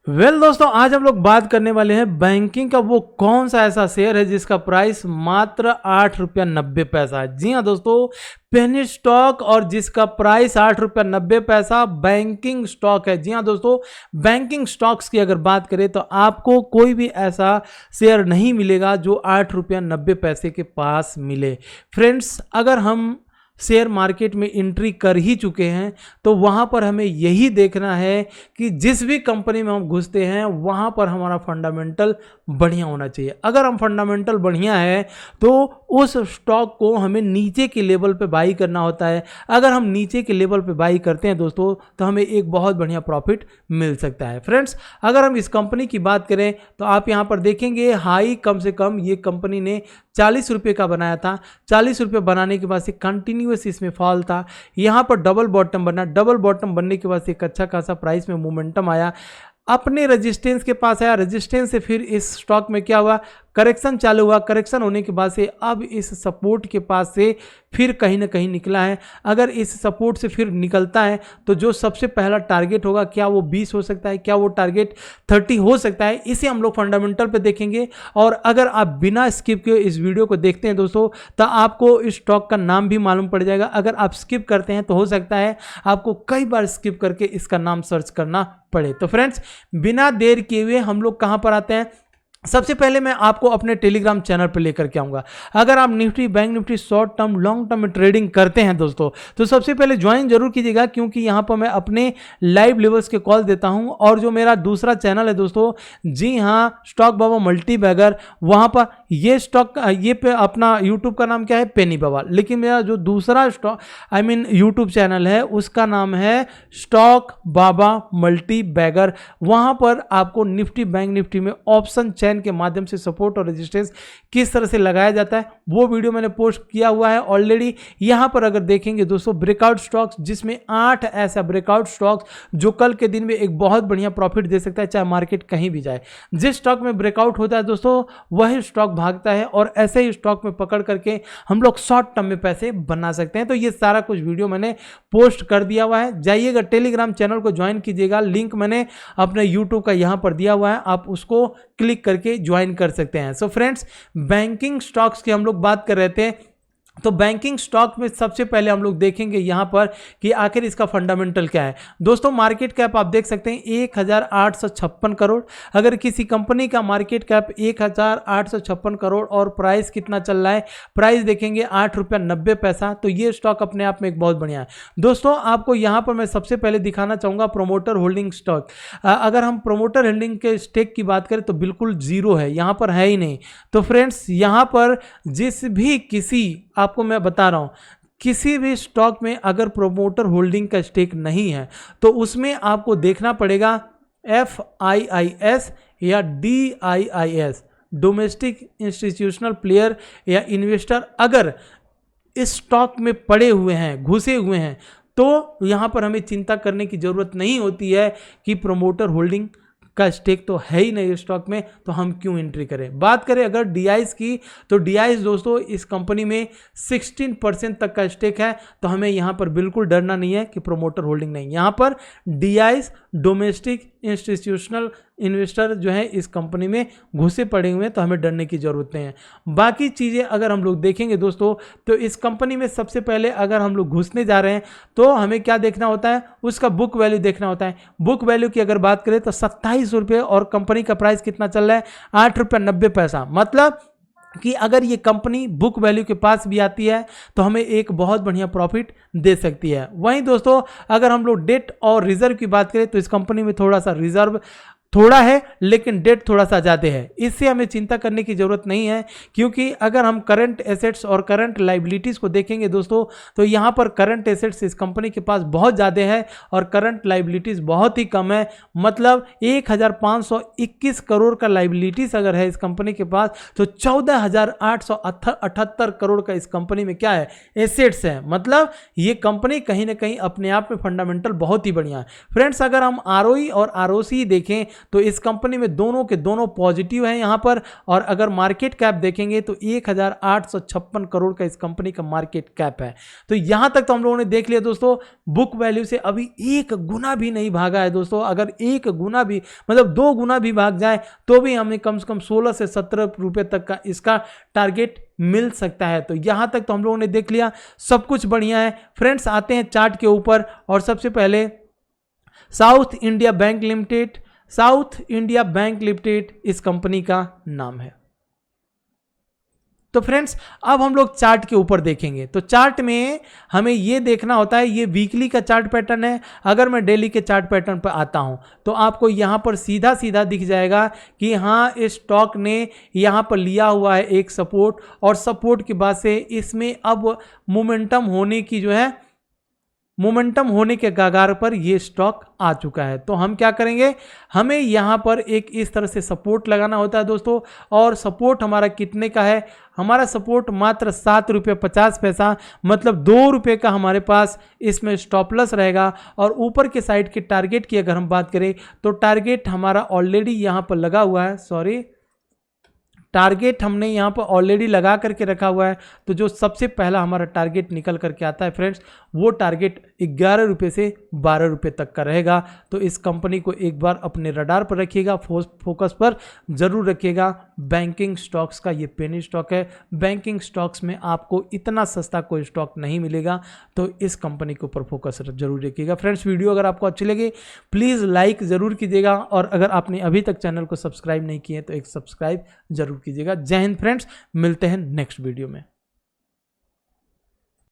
दोस्तों, आज हम लोग बात करने वाले हैं बैंकिंग का वो कौन सा ऐसा शेयर है जिसका प्राइस मात्र 8 रुपया 90 पैसा है। जी हाँ दोस्तों, पेनी स्टॉक और जिसका प्राइस 8 रुपया 90 पैसा बैंकिंग स्टॉक है। जी हाँ दोस्तों, बैंकिंग स्टॉक्स की अगर बात करें तो आपको कोई भी ऐसा शेयर नहीं मिलेगा जो 8 रुपया 90 पैसे के पास मिले। फ्रेंड्स, अगर हम शेयर मार्केट में एंट्री कर ही चुके हैं तो वहाँ पर हमें यही देखना है कि जिस भी कंपनी में हम घुसते हैं वहाँ पर हमारा फंडामेंटल बढ़िया होना चाहिए। अगर हम फंडामेंटल बढ़िया है तो उस स्टॉक को हमें नीचे के लेवल पे बाई करना होता है। अगर हम नीचे के लेवल पे बाई करते हैं दोस्तों तो हमें एक बहुत बढ़िया प्रॉफिट मिल सकता है। फ्रेंड्स, अगर हम इस कंपनी की बात करें तो आप यहाँ पर देखेंगे हाई कम से कम ये कंपनी ने 40 रुपये का बनाया था। 40 रुपये बनाने के बाद से कंटिन्यूस इसमें फॉल था। यहाँ पर डबल बॉटम बना, डबल बॉटम बनने के बाद से एक अच्छा खासा प्राइस में मोमेंटम आया, अपने रेजिस्टेंस के पास आया। रेजिस्टेंस से फिर इस स्टॉक में क्या हुआ, करेक्शन चालू हुआ। करेक्शन होने के बाद से अब इस सपोर्ट के पास से फिर कहीं ना कहीं निकला है। अगर इस सपोर्ट से फिर निकलता है तो जो सबसे पहला टारगेट होगा, क्या वो 20 हो सकता है, क्या वो टारगेट 30 हो सकता है, इसे हम लोग फंडामेंटल पे देखेंगे। और अगर आप बिना स्किप के इस वीडियो को देखते हैं दोस्तों तो आपको इस स्टॉक का नाम भी मालूम पड़ जाएगा। अगर आप स्किप करते हैं तो हो सकता है आपको कई बार स्किप करके इसका नाम सर्च करना पड़े। तो फ्रेंड्स, बिना देर किए हुए हम लोग कहां पर आते हैं। सबसे पहले मैं आपको अपने टेलीग्राम चैनल पर लेकर के आऊंगा। अगर आप Nifty, bank Nifty, short term, long term में ट्रेडिंग करते हैं दोस्तों तो सबसे पहले ज्वाइन जरूर कीजिएगा, क्योंकि यहां पर मैं अपने लाइव लेवल्स के कॉल देता हूं। और जो मेरा दूसरा चैनल है दोस्तों, जी हां, स्टॉक बाबा मल्टी बैगर, वहां पर ये स्टॉक ये पे अपना यूट्यूब का नाम क्या है, पेनी बाबा। लेकिन मेरा जो दूसरा स्टॉक यूट्यूब चैनल है उसका नाम है स्टॉक बाबा मल्टी बैगर। वहां पर आपको निफ्टी, बैंक निफ्टी में ऑप्शन के माध्यम से सपोर्ट और रेजिस्टेंस किस तरह से लगाया जाता है वो वीडियो मैंने पोस्ट किया हुआ है ऑलरेडी। यहां पर अगर देखेंगे दोस्तों, ब्रेकआउट स्टॉक्स, जिसमें 8 ऐसा ब्रेकआउट स्टॉक्स जो कल के दिन में एक बहुत बढ़िया प्रॉफिट दे सकता है, चाहे मार्केट कहीं भी जाए। जिस स्टॉक में ब्रेकआउट होता है दोस्तों वही स्टॉक भागता है, और ऐसे ही स्टॉक में पकड़ करके हम लोग शॉर्ट टर्म में पैसे बना सकते हैं। तो ये सारा कुछ वीडियो मैंने पोस्ट कर दिया हुआ है। जाइएगा टेलीग्राम चैनल को ज्वाइन कीजिएगा, लिंक मैंने अपने यूट्यूब का यहां पर दिया हुआ है, आप उसको क्लिक करके ज्वाइन कर सकते हैं। सो फ्रेंड्स, बैंकिंग स्टॉक्स की हम लोग बात कर रहे थे। तो बैंकिंग स्टॉक में सबसे पहले हम लोग देखेंगे यहां पर कि आखिर इसका फंडामेंटल क्या है। दोस्तों, मार्केट कैप आप देख सकते हैं 1856 करोड़। अगर किसी कंपनी का मार्केट कैप 1856 करोड़ और प्राइस कितना चल रहा है, प्राइस देखेंगे 8 रुपया 90 पैसा, तो ये स्टॉक अपने आप में एक बहुत बढ़िया है। दोस्तों, आपको यहां पर मैं सबसे पहले दिखाना चाहूंगा प्रोमोटर होल्डिंग स्टॉक। अगर हम प्रोमोटर होल्डिंग के स्टेक की बात करें तो बिल्कुल जीरो है, यहां पर है ही नहीं। तो फ्रेंड्स, यहां पर जिस भी किसी, आपको मैं बता रहा हूं, किसी भी स्टॉक में अगर प्रोमोटर होल्डिंग का स्टेक नहीं है तो उसमें आपको देखना पड़ेगा FIIS या DIIS, डोमेस्टिक इंस्टीट्यूशनल प्लेयर या इन्वेस्टर, अगर इस स्टॉक में पड़े हुए हैं, घुसे हुए हैं, तो यहां पर हमें चिंता करने की जरूरत नहीं होती है कि प्रोमोटर होल्डिंग का स्टेक तो है ही नहीं स्टॉक में, तो हम क्यों एंट्री करें। बात करें अगर DIIS की, तो DIIS दोस्तों इस कंपनी में 16% तक का स्टेक है, तो हमें यहां पर बिल्कुल डरना नहीं है कि प्रोमोटर होल्डिंग नहीं। यहां पर DIIS, डोमेस्टिक इंस्टीट्यूशनल इन्वेस्टर जो है इस कंपनी में घुसे पड़े हुए हैं, तो हमें डरने की जरूरत नहीं है। बाकी चीज़ें अगर हम लोग देखेंगे दोस्तों तो इस कंपनी में सबसे पहले अगर हम लोग घुसने जा रहे हैं तो हमें क्या देखना होता है, उसका बुक वैल्यू देखना होता है। बुक वैल्यू की अगर बात करें तो 27 रुपये और कंपनी का प्राइस कितना चल रहा है, 8 रुपया 90 पैसा। मतलब कि अगर ये कंपनी बुक वैल्यू के पास भी आती है तो हमें एक बहुत बढ़िया प्रॉफिट दे सकती है। वहीं दोस्तों, अगर हम लोग डेट और रिजर्व की बात करें तो इस कंपनी में थोड़ा सा रिजर्व थोड़ा है लेकिन डेट थोड़ा सा ज़्यादा है। इससे हमें चिंता करने की ज़रूरत नहीं है, क्योंकि अगर हम करंट एसेट्स और करंट लाइबिलिटीज़ को देखेंगे दोस्तों तो यहाँ पर करंट एसेट्स इस कंपनी के पास बहुत ज़्यादा है और करंट लाइबिलिटीज़ बहुत ही कम है। मतलब 1521 करोड़ का लाइबिलिटीज़ अगर है इस कंपनी के पास, तो 14,878 करोड़ का इस कंपनी में क्या है, एसेट्स है। मतलब ये कंपनी कहीं ना कहीं अपने आप में फंडामेंटल बहुत ही बढ़िया है। फ्रेंड्स, अगर हम ROE और ROC देखें तो इस कंपनी में दोनों के दोनों पॉजिटिव हैं यहाँ पर। और अगर मार्केट कैप देखेंगे तो 1856 करोड़ का इस कंपनी का मार्केट कैप है। तो यहाँ तक तो हम लोगों ने देख लिया दोस्तों, बुक वैल्यू से अभी 1 गुना भी नहीं भागा है दोस्तों। अगर 1 गुना भी मतलब 2 गुना भी भाग जाए तो भी हमें कम से कम 16 से 17 रुपए तक का इसका टारगेट मिल सकता है। तो यहां तक तो हम लोगों ने देख लिया, सब कुछ बढ़िया है। फ्रेंड्स आते हैं चार्ट के ऊपर और सबसे पहले south India bank limited. South India bank limited इस कंपनी का नाम है। तो फ्रेंड्स अब हम लोग चार्ट के ऊपर देखेंगे। तो चार्ट में हमें ये देखना होता है, ये वीकली का चार्ट पैटर्न है। अगर मैं डेली के चार्ट पैटर्न पर आता हूं तो आपको यहां पर सीधा सीधा दिख जाएगा कि हाँ इस स्टॉक ने यहां पर लिया हुआ है एक सपोर्ट, और सपोर्ट के बाद से इसमें अब मोमेंटम होने की जो है मोमेंटम होने के कगार पर ये स्टॉक आ चुका है। तो हम क्या करेंगे, हमें यहाँ पर एक इस तरह से सपोर्ट लगाना होता है दोस्तों। और सपोर्ट हमारा कितने का है, हमारा सपोर्ट मात्र 7 रुपये 50 पैसा, मतलब 2 रुपये का हमारे पास इसमें स्टॉप लॉस रहेगा। और ऊपर के साइड के टारगेट की अगर हम बात करें तो टारगेट हमारा ऑलरेडी यहाँ पर लगा हुआ है, टारगेट हमने यहाँ पर ऑलरेडी लगा करके रखा हुआ है। तो जो सबसे पहला हमारा टारगेट निकल करके आता है फ्रेंड्स, वो टारगेट 11 रुपये से 12 रुपये तक का रहेगा। तो इस कंपनी को एक बार अपने रडार पर रखिएगा, फोकस पर जरूर रखिएगा। बैंकिंग स्टॉक्स का ये पेनी स्टॉक है। बैंकिंग स्टॉक्स में आपको इतना सस्ता कोई स्टॉक नहीं मिलेगा, तो इस कंपनी के ऊपर फोकस जरूर रखिएगा। फ्रेंड्स वीडियो अगर आपको अच्छी लगे प्लीज़ लाइक ज़रूर कीजिएगा, और अगर आपने अभी तक चैनल को सब्सक्राइब नहीं किए तो एक सब्सक्राइब जरूर कीजिएगा। जय हिंद फ्रेंड्स, मिलते हैं नेक्स्ट वीडियो में।